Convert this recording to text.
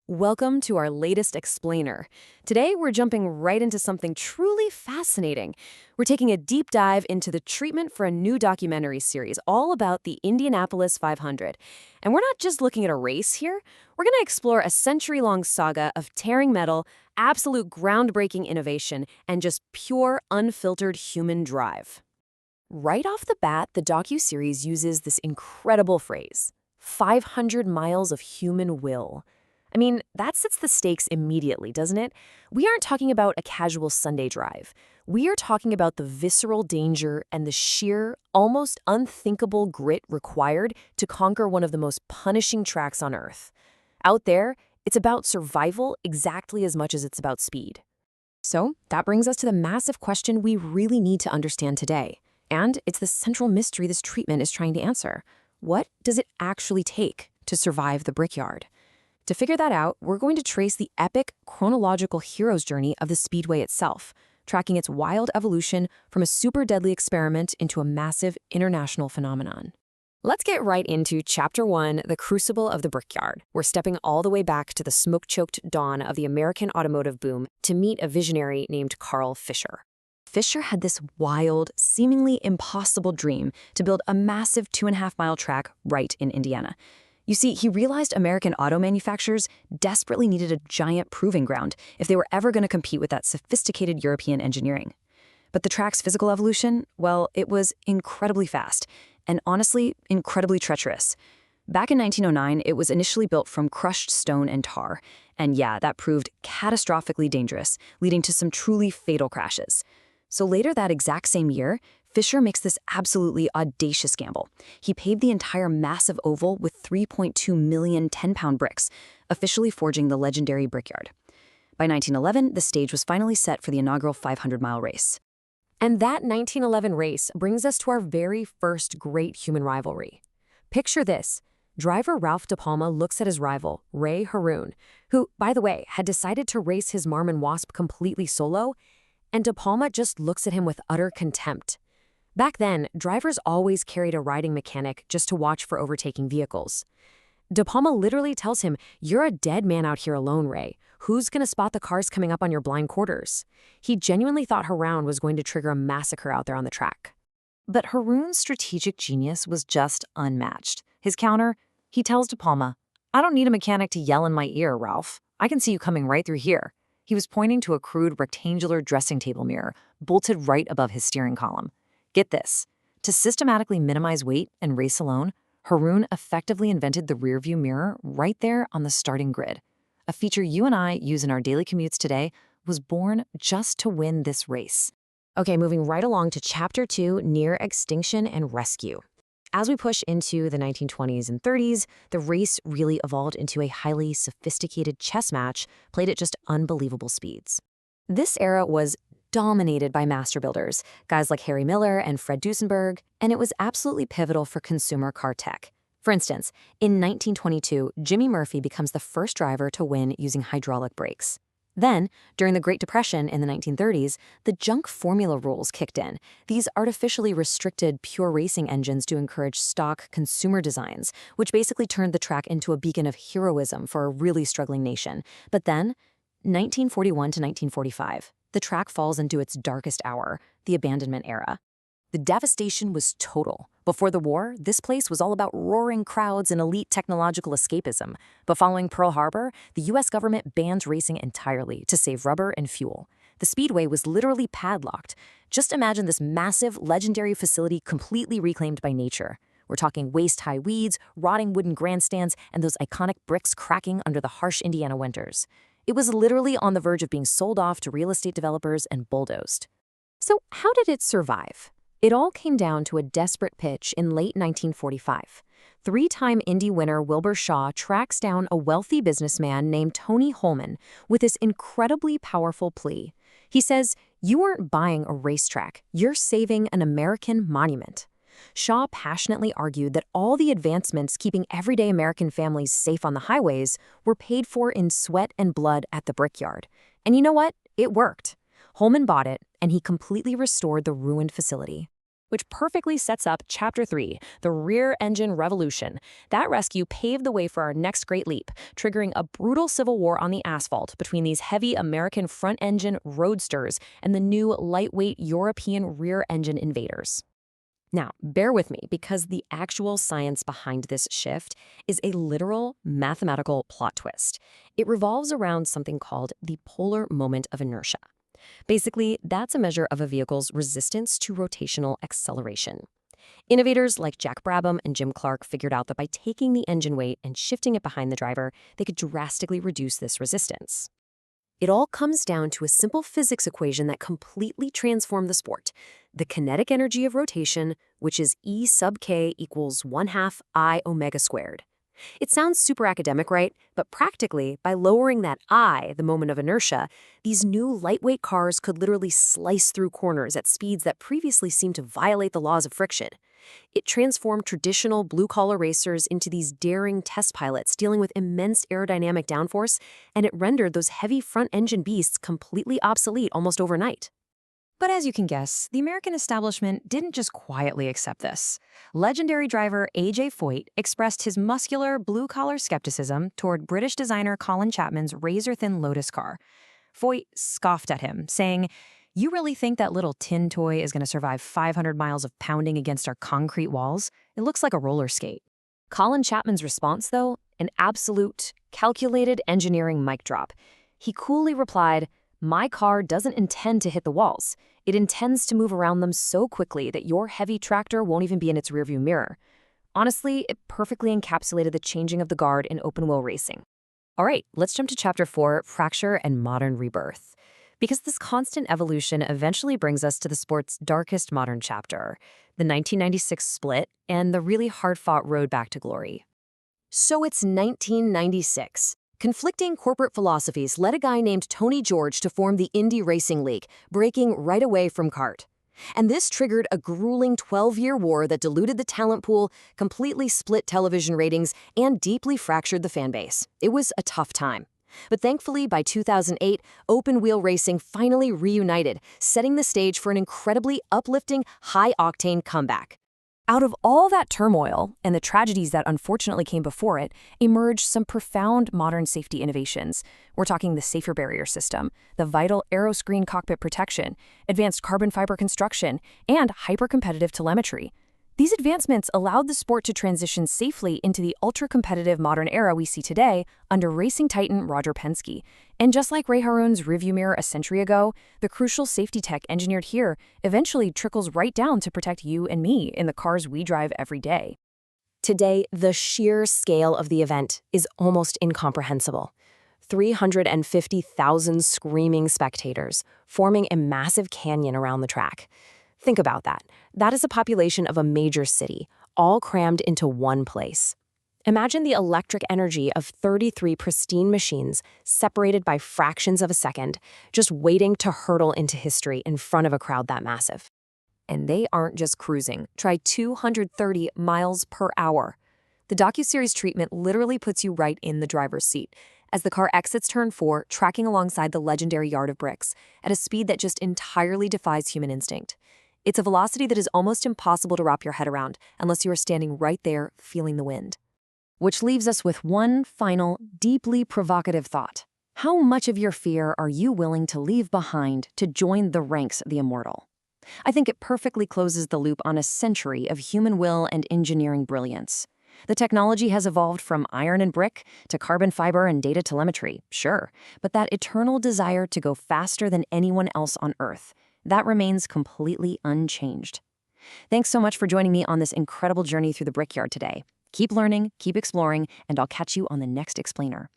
Welcome to our latest explainer. Today, we're jumping right into something truly fascinating. We're taking a deep dive into the treatment for a new documentary series all about the Indianapolis 500. And we're not just looking at a race here, we're going to explore a century-long saga of tearing metal, absolute groundbreaking innovation, and just pure, unfiltered human drive. Right off the bat, the docuseries uses this incredible phrase, 500 miles of human will. I mean, that sets the stakes immediately, doesn't it? We aren't talking about a casual Sunday drive. We are talking about the visceral danger and the sheer, almost unthinkable grit required to conquer one of the most punishing tracks on Earth. Out there, it's about survival exactly as much as it's about speed. So, that brings us to the massive question we really need to understand today. And it's the central mystery this treatment is trying to answer. What does it actually take to survive the Brickyard? To figure that out, we're going to trace the epic, chronological hero's journey of the Speedway itself, tracking its wild evolution from a super deadly experiment into a massive international phenomenon. Let's get right into Chapter 1, The Crucible of the Brickyard. We're stepping all the way back to the smoke-choked dawn of the American automotive boom to meet a visionary named Carl Fisher. Fisher had this wild, seemingly impossible dream to build a massive 2.5-mile track right in Indiana. You see, he realized American auto manufacturers desperately needed a giant proving ground if they were ever going to compete with that sophisticated European engineering. But the track's physical evolution, well, it was incredibly fast and honestly, incredibly treacherous. Back in 1909, it was initially built from crushed stone and tar. And yeah, that proved catastrophically dangerous, leading to some truly fatal crashes. So later that exact same year, Fisher makes this absolutely audacious gamble. He paved the entire massive oval with 3.2 million 10-pound bricks, officially forging the legendary Brickyard. By 1911, the stage was finally set for the inaugural 500-mile race. And that 1911 race brings us to our very first great human rivalry. Picture this. Driver Ralph De Palma looks at his rival, Ray Haroon, who, by the way, had decided to race his Marmon Wasp completely solo, and De Palma just looks at him with utter contempt. Back then, drivers always carried a riding mechanic just to watch for overtaking vehicles. De Palma literally tells him, "You're a dead man out here alone, Ray. Who's going to spot the cars coming up on your blind quarters?" He genuinely thought Haroon was going to trigger a massacre out there on the track. But Haroon's strategic genius was just unmatched. His counter? He tells De Palma, "I don't need a mechanic to yell in my ear, Ralph. I can see you coming right through here." He was pointing to a crude rectangular dressing table mirror bolted right above his steering column. Get this. To systematically minimize weight and race alone, Haroon effectively invented the rearview mirror right there on the starting grid. A feature you and I use in our daily commutes today was born just to win this race. Okay, moving right along to Chapter 2, Near Extinction and Rescue. As we push into the 1920s and 30s, the race really evolved into a highly sophisticated chess match played at just unbelievable speeds. This era was dominated by master builders, guys like Harry Miller and Fred Duesenberg, and it was absolutely pivotal for consumer car tech. For instance, in 1922, Jimmy Murphy becomes the first driver to win using hydraulic brakes. Then, during the Great Depression in the 1930s, the junk formula rules kicked in. These artificially restricted pure racing engines to encourage stock consumer designs, which basically turned the track into a beacon of heroism for a really struggling nation. But then, 1941 to 1945, the track falls into its darkest hour, the abandonment era. The devastation was total. Before the war, this place was all about roaring crowds and elite technological escapism. But following Pearl Harbor, the U.S. government banned racing entirely to save rubber and fuel. The speedway was literally padlocked. Just imagine this massive, legendary facility completely reclaimed by nature. We're talking waist-high weeds, rotting wooden grandstands, and those iconic bricks cracking under the harsh Indiana winters. It was literally on the verge of being sold off to real estate developers and bulldozed. So how did it survive? It all came down to a desperate pitch in late 1945. Three-time Indy winner Wilbur Shaw tracks down a wealthy businessman named Tony Holman with this incredibly powerful plea. He says, "You aren't buying a racetrack, you're saving an American monument." Shaw passionately argued that all the advancements keeping everyday American families safe on the highways were paid for in sweat and blood at the Brickyard. And you know what? It worked. Holman bought it, and he completely restored the ruined facility. which perfectly sets up Chapter 3, the rear engine revolution. That rescue paved the way for our next great leap, triggering a brutal civil war on the asphalt between these heavy American front-engine roadsters and the new lightweight European rear-engine invaders. Now, bear with me because the actual science behind this shift is a literal mathematical plot twist. It revolves around something called the polar moment of inertia. Basically, that's a measure of a vehicle's resistance to rotational acceleration. Innovators like Jack Brabham and Jim Clark figured out that by taking the engine weight and shifting it behind the driver, they could drastically reduce this resistance. It all comes down to a simple physics equation that completely transformed the sport. The kinetic energy of rotation, which is E sub k equals 1/2 I omega squared. It sounds super academic, right? But practically, by lowering that I, the moment of inertia, these new lightweight cars could literally slice through corners at speeds that previously seemed to violate the laws of friction. It transformed traditional blue-collar racers into these daring test pilots dealing with immense aerodynamic downforce, and it rendered those heavy front-engine beasts completely obsolete almost overnight. But as you can guess, the American establishment didn't just quietly accept this. Legendary driver A.J. Foyt expressed his muscular, blue-collar skepticism toward British designer Colin Chapman's razor-thin Lotus car. Foyt scoffed at him, saying, "You really think that little tin toy is going to survive 500 miles of pounding against our concrete walls? It looks like a roller skate." Colin Chapman's response, though, an absolute, calculated engineering mic drop. He coolly replied, "My car doesn't intend to hit the walls. It intends to move around them so quickly that your heavy tractor won't even be in its rearview mirror." Honestly, it perfectly encapsulated the changing of the guard in open-wheel racing. All right, let's jump to Chapter 4, Fracture and Modern Rebirth. Because this constant evolution eventually brings us to the sport's darkest modern chapter, the 1996 split and the really hard-fought road back to glory. So it's 1996. Conflicting corporate philosophies led a guy named Tony George to form the Indy Racing League, breaking right away from kart. And this triggered a grueling 12-year war that diluted the talent pool, completely split television ratings, and deeply fractured the fan base. It was a tough time. But thankfully, by 2008, open-wheel racing finally reunited, setting the stage for an incredibly uplifting, high-octane comeback. Out of all that turmoil and the tragedies that unfortunately came before it, emerged some profound modern safety innovations. We're talking the safer barrier system, the vital aeroscreen cockpit protection, advanced carbon fiber construction, and hyper-competitive telemetry. These advancements allowed the sport to transition safely into the ultra-competitive modern era we see today under racing titan Roger Penske. And just like Ray Harun's rearview mirror a century ago, the crucial safety tech engineered here eventually trickles right down to protect you and me in the cars we drive every day. Today, the sheer scale of the event is almost incomprehensible. 350,000 screaming spectators, forming a massive canyon around the track. Think about that. That is a population of a major city, all crammed into one place. Imagine the electric energy of 33 pristine machines separated by fractions of a second, just waiting to hurtle into history in front of a crowd that massive. And they aren't just cruising. Try 230 miles per hour. The docuseries treatment literally puts you right in the driver's seat as the car exits turn 4, tracking alongside the legendary yard of bricks at a speed that just entirely defies human instinct. It's a velocity that is almost impossible to wrap your head around unless you are standing right there feeling the wind. Which leaves us with one final, deeply provocative thought. How much of your fear are you willing to leave behind to join the ranks of the immortal? I think it perfectly closes the loop on a century of human will and engineering brilliance. The technology has evolved from iron and brick to carbon fiber and data telemetry, sure, but that eternal desire to go faster than anyone else on Earth, that remains completely unchanged. Thanks so much for joining me on this incredible journey through the Brickyard today. Keep learning, keep exploring, and I'll catch you on the next explainer.